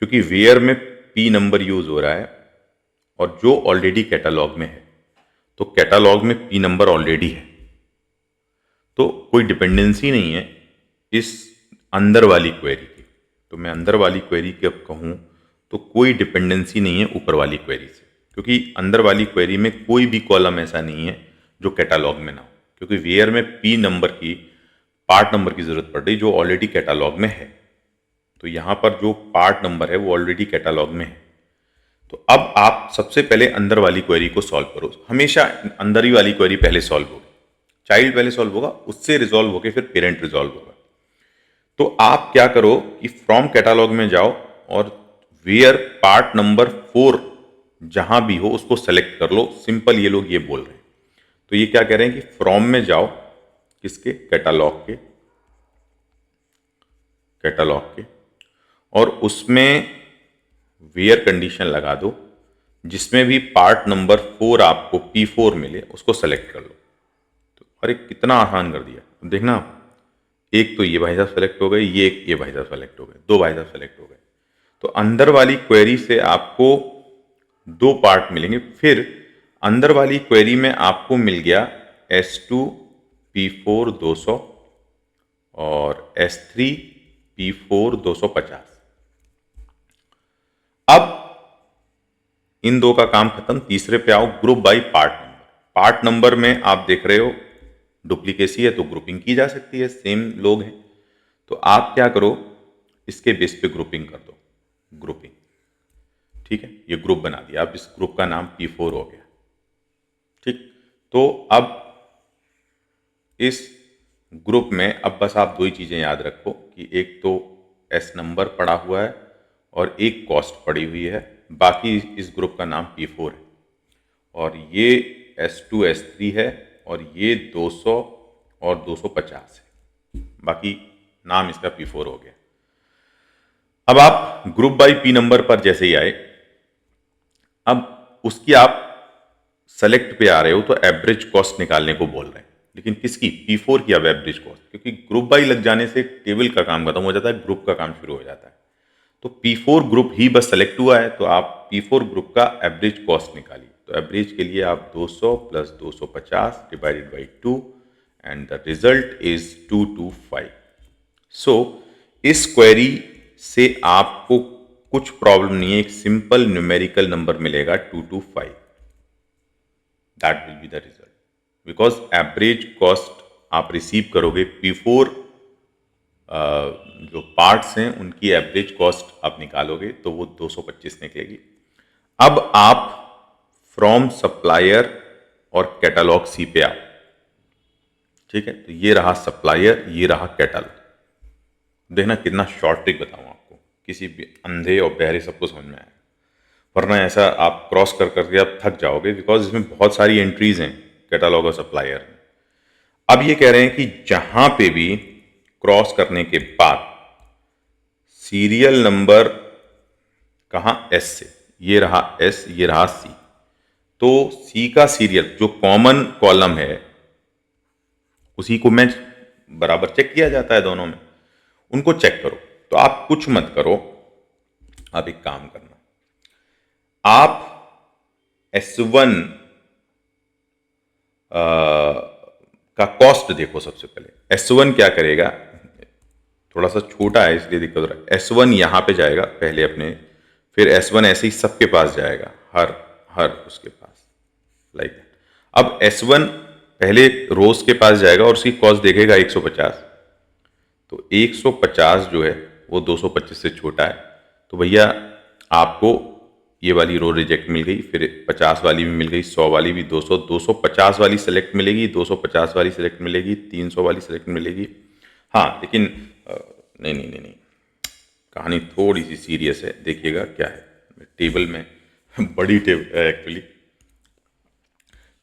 S1: क्योंकि वेयर में P नंबर यूज हो रहा है और जो ऑलरेडी कैटालॉग में है, तो कैटालॉग में P नंबर ऑलरेडी है, तो कोई डिपेंडेंसी नहीं है इस अंदर वाली क्वेरी की। तो मैं अंदर वाली क्वेरी की अब कहूँ तो कोई डिपेंडेंसी नहीं है ऊपर वाली क्वेरी से, क्योंकि अंदर वाली क्वेरी में कोई भी कॉलम ऐसा नहीं है जो कैटालॉग में ना हो, क्योंकि वेयर में P नंबर की, पार्ट नंबर की जरूरत पड़ रही जो ऑलरेडी कैटालॉग में है। तो यहां पर जो पार्ट नंबर है वो ऑलरेडी कैटालॉग में है। तो अब आप सबसे पहले अंदर वाली क्वेरी को सॉल्व करो, हमेशा अंदर ही वाली क्वेरी पहले सॉल्व होगी, चाइल्ड पहले सॉल्व होगा, उससे रिजॉल्व होकर फिर पेरेंट रिजॉल्व होगा। तो आप क्या करो कि फ्रॉम कैटालॉग में जाओ और वेयर पार्ट नंबर 4 जहां भी हो उसको सेलेक्ट कर लो। सिंपल ये लोग ये बोल रहे हैं। तो ये क्या कह रहे हैं कि फ्रॉम में जाओ, किसके, कैटालॉग के, और उसमें वेयर कंडीशन लगा दो, जिसमें भी पार्ट नंबर 4 आपको P4 मिले उसको सेलेक्ट कर लो। तो अरे कितना आसान कर दिया। देखना, एक तो ये भाई साहब सेलेक्ट हो गए, ये भाई साहब सेलेक्ट हो गए, दो भाई साहब सेलेक्ट हो गए। तो अंदर वाली क्वेरी से आपको दो पार्ट मिलेंगे। फिर अंदर वाली क्वेरी में आपको मिल गया S2 P4 200 और S3 P4 250। अब इन दो का काम खत्म। तीसरे पे आओ, group by part number. Part number में आप देख रहे हो डुप्लीकेसी है तो ग्रुपिंग की जा सकती है, सेम लोग हैं। तो आप क्या करो, इसके बेस पे ग्रुपिंग कर दो, ग्रुपिंग। ठीक है, ये ग्रुप बना दिया। अब इस ग्रुप का नाम P4 हो गया। ठीक, तो अब इस ग्रुप में अब बस आप दो ही चीजें याद रखो कि एक तो एस नंबर पड़ा हुआ है और एक कॉस्ट पड़ी हुई है। बाकी इस ग्रुप का नाम P4 है और ये S2 S3 है और ये 200 और 250 है। बाकी नाम इसका P4 हो गया। अब आप ग्रुप बाय P नंबर पर जैसे ही आए, अब उसकी आप सेलेक्ट पे आ रहे हो तो एवरेज कॉस्ट निकालने को बोल रहे हैं। लेकिन किसकी, P4 की अब एवरेज कॉस्ट, क्योंकि ग्रुप बाय लग जाने से टेबल का काम खत्म हो जाता है, ग्रुप का काम शुरू हो जाता है। तो P4 ग्रुप ही बस सेलेक्ट हुआ है, तो आप P4 ग्रुप का एवरेज कॉस्ट निकालिए। तो एवरेज के लिए आप 200 plus 250 divided by 2 and the result is 225। सो इस क्वेरी से आपको कुछ प्रॉब्लम नहीं है, एक सिंपल न्यूमेरिकल नंबर मिलेगा 225। That will be the result, because average cost आप रिसीव करोगे P4 जो पार्ट्स हैं उनकी एवरेज कॉस्ट आप निकालोगे तो वो 225 निकलेगी। अब आप फ्रॉम सप्लायर और कैटलॉग सी पे आओ। ठीक है, तो ये रहा सप्लायर, ये रहा कैटलॉग। देखना कितना शॉर्ट ट्रिक बताऊं आपको, किसी भी अंधे और बहरे सबको समझ में आएगा, वरना ऐसा आप क्रॉस कर करके आप थक जाओगे, बिकॉज इसमें बहुत सारी एंट्रीज हैं कैटलॉग और सप्लायर में। अब ये कह रहे हैं कि जहां पे भी क्रॉस करने के बाद सीरियल नंबर कहां, एस से, ये रहा एस, ये रहा सी, तो सी का सीरियल जो कॉमन कॉलम है उसी को मैच बराबर चेक किया जाता है दोनों में, उनको चेक करो। तो आप कुछ मत करो, आप एक काम करना, आप S1 का कॉस्ट देखो। सबसे पहले S1 क्या करेगा, थोड़ा सा छोटा है इसलिए दिक्कत हो रहा है। S1 यहां पे जाएगा पहले अपने, फिर S1 ऐसे ही सबके पास जाएगा, हर उसके पास, लाइक दैट। अब S1 पहले रोज के पास जाएगा और उसकी कॉस्ट देखेगा 150। तो 150 जो है वो 225 से छोटा है, तो भैया आपको ये वाली रो रिजेक्ट मिल गई, फिर 50 वाली भी मिल गई, 100 वाली भी, 200, 250 वाली सेलेक्ट मिलेगी, 250 वाली सेलेक्ट मिलेगी, 300 वाली सेलेक्ट मिलेगी। हाँ लेकिन नहीं नहीं नहीं नहीं, कहानी थोड़ी सी सीरियस है, देखिएगा क्या है टेबल में। बड़ी टेबल है एक्चुअली।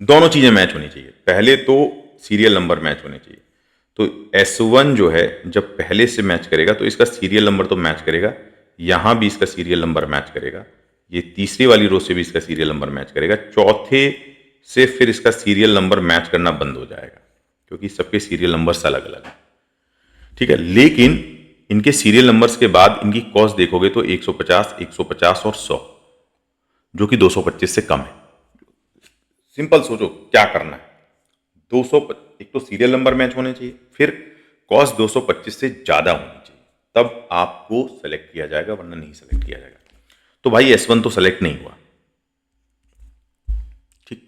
S1: दोनों चीजें मैच होनी चाहिए, पहले तो सीरियल नंबर मैच होने चाहिए। तो S1 जो है जब पहले से मैच करेगा तो इसका सीरियल नंबर तो मैच करेगा, यहां भी इसका सीरियल नंबर मैच करेगा, ये तीसरी वाली रो से भी इसका सीरियल नंबर मैच करेगा, चौथे से फिर इसका सीरियल नंबर मैच करना बंद हो जाएगा क्योंकि सबके सीरियल नंबर्स अलग अलग हैं। ठीक है, लेकिन इनके सीरियल नंबर्स के बाद इनकी कॉस्ट देखोगे तो 150, 150 और 100, जो कि 225 से कम है। सिंपल सोचो क्या करना है, 200, एक तो सीरियल नंबर मैच होने चाहिए, फिर कॉस्ट 225 से ज्यादा होनी चाहिए, तब आपको सेलेक्ट किया जाएगा, वरना नहीं सेलेक्ट किया जाएगा। तो भाई S1 तो सेलेक्ट नहीं हुआ। ठीक,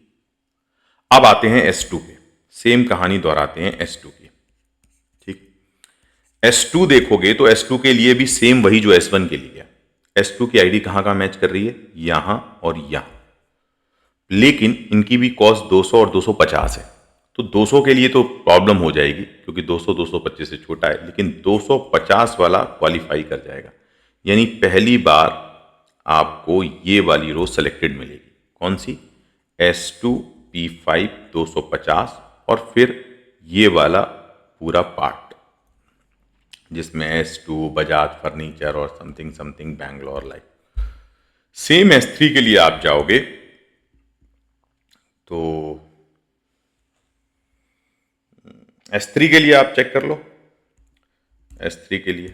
S1: अब आते हैं S2 पे, सेम कहानी दोहराते हैं S2 की। ठीक, S2 देखोगे तो S2 के लिए भी सेम वही जो S1 के लिए। S2 की आईडी कहां मैच कर रही है, यहां और यहां, लेकिन इनकी भी कॉस्ट 200 और 250 है। तो 200 के लिए तो प्रॉब्लम हो जाएगी क्योंकि 200 225 से छोटा है, लेकिन 250 वाला क्वालिफाई कर जाएगा। यानी पहली बार आपको ये वाली रो सेलेक्टेड मिलेगी। कौन सी? S2 P5 250 और फिर ये वाला पूरा पार्ट जिसमें S2 बजाज फर्नीचर और something something Bangalore like. Same S3 के लिए आप जाओगे तो S3 के लिए आप चेक कर लो, S3 के लिए,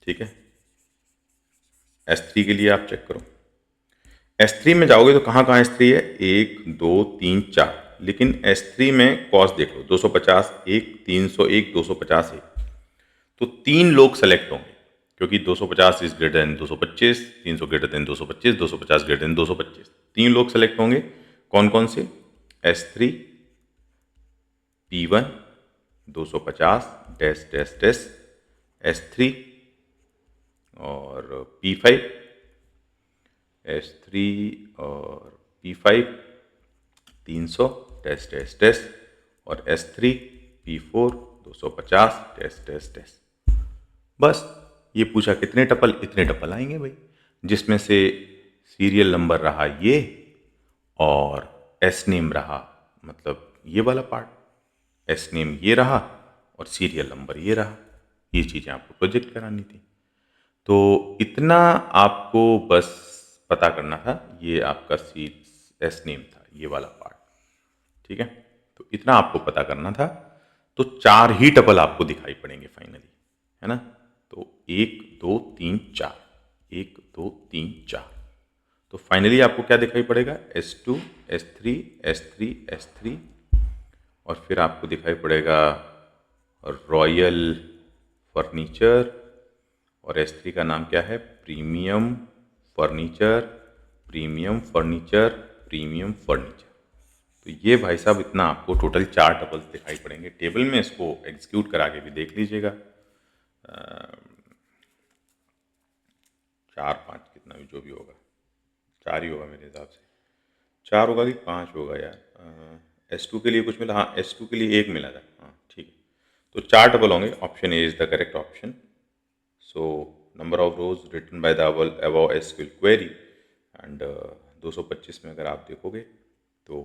S1: ठीक है, S3 के लिए आप चेक करो। S3 में जाओगे तो कहाँ कहाँ S3 है? 1 2 3 4, लेकिन S3 में कॉस्ट देख लो, 250 1, 301, 250 1, तो 3 लोग सेलेक्ट होंगे क्योंकि 250 is greater than 225, 300 greater than 225, 250 greater than 225, 3 लोग सेलेक्ट होंगे। कौन कौन से? S3 P1 250 dash dash dash, S3 और P5, S3 और P5 300 डैश डैश डैश, और S3 P4 250 dash dash dash. बस ये पूछा कितने टपल? इतने टपल आएंगे भाई, जिसमें से सीरियल नंबर रहा ये और एस नेम रहा, मतलब ये वाला पार्ट, एस नेम ये रहा और सीरियल नंबर ये रहा। ये चीज़ें आपको प्रोजेक्ट करानी थी, तो इतना आपको बस पता करना था। ये आपका सी एस नेम था, ये वाला पार्ट, ठीक है, तो इतना आपको पता करना था। तो 4 ही टपल आपको दिखाई पड़ेंगे फाइनली, है ना। तो 1 2 3 4, 1 2 3 4, तो फाइनली आपको क्या दिखाई पड़ेगा? S2 S3 S3 S3, और फिर आपको दिखाई पड़ेगा रॉयल फर्नीचर, और S3 का नाम क्या है? Premium furniture, premium furniture, premium furniture. तो ये भाई साहब इतना आपको टोटल 4 टपल्स दिखाई पड़ेंगे। टेबल में इसको एग्जीक्यूट करा के भी देख लीजिएगा, 4 5 कितना भी जो भी होगा, 4 ही होगा मेरे हिसाब से, 4 होगा कि 5 होगा यार। S2 के लिए कुछ मिला, हाँ S2 के लिए 1 मिला था, हाँ ठीक है। तो 4 टपल होंगे, option A is the correct option. So number of rows written by the above SQL query, and 225 में अगर आप देखोगे तो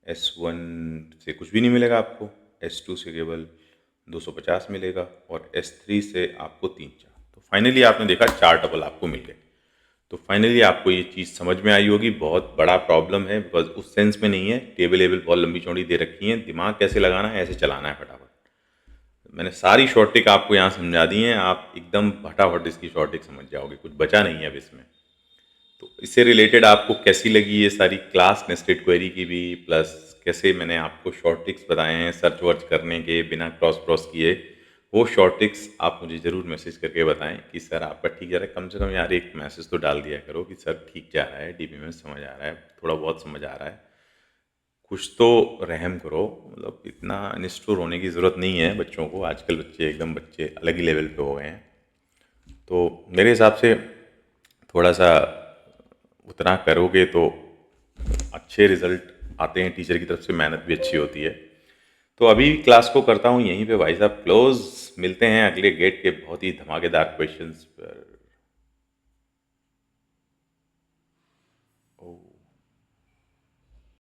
S1: S1 से कुछ भी नहीं मिलेगा आपको, S2 से केवल 250 मिलेगा, और S3 से आपको 3 4। तो फाइनली आपने देखा 4 टपल आपको मिल गए। तो फाइनली आपको ये चीज़ समझ में आई होगी। बहुत बड़ा प्रॉब्लम है, बिकॉज उस सेंस में नहीं है, टेबल एबल बहुत लंबी चौड़ी दे रखी है, दिमाग कैसे लगाना है, ऐसे चलाना है फटाफट। मैंने सारी शॉर्ट ट्रिक आपको यहाँ समझा दी हैं, आप एकदम फटाफट इसकी शॉर्ट ट्रिक समझ जाओगे, कुछ बचा नहीं है अब इसमें। तो इससे रिलेटेड आपको कैसी लगी ये सारी क्लास नेस्टेड क्वेरी की भी, प्लस कैसे मैंने आपको शॉर्ट ट्रिक्स बताए हैं सर्च वर्च करने के बिना क्रॉस किए, वो शॉर्ट ट्रिक्स आप मुझे ज़रूर मैसेज करके बताएं कि सर आपका ठीक जा रहा है। कम से कम यार एक मैसेज तो डाल दिया करो कि सर ठीक जा रहा है, डीबी में समझ आ रहा है, थोड़ा बहुत समझ आ रहा है, कुछ तो रहम करो। मतलब इतना निष्ठुर होने की ज़रूरत नहीं है बच्चों को, आजकल बच्चे एकदम बच्चे अलग ही लेवल पे हो गए हैं। तो मेरे हिसाब से थोड़ा सा उतना करोगे तो अच्छे रिजल्ट आते हैं, टीचर की तरफ से मेहनत भी अच्छी होती है। तो अभी क्लास को करता हूँ यहीं पे भाई साहब क्लोज, मिलते हैं अगले गेट के बहुत ही धमाकेदार क्वेश्चंस पर।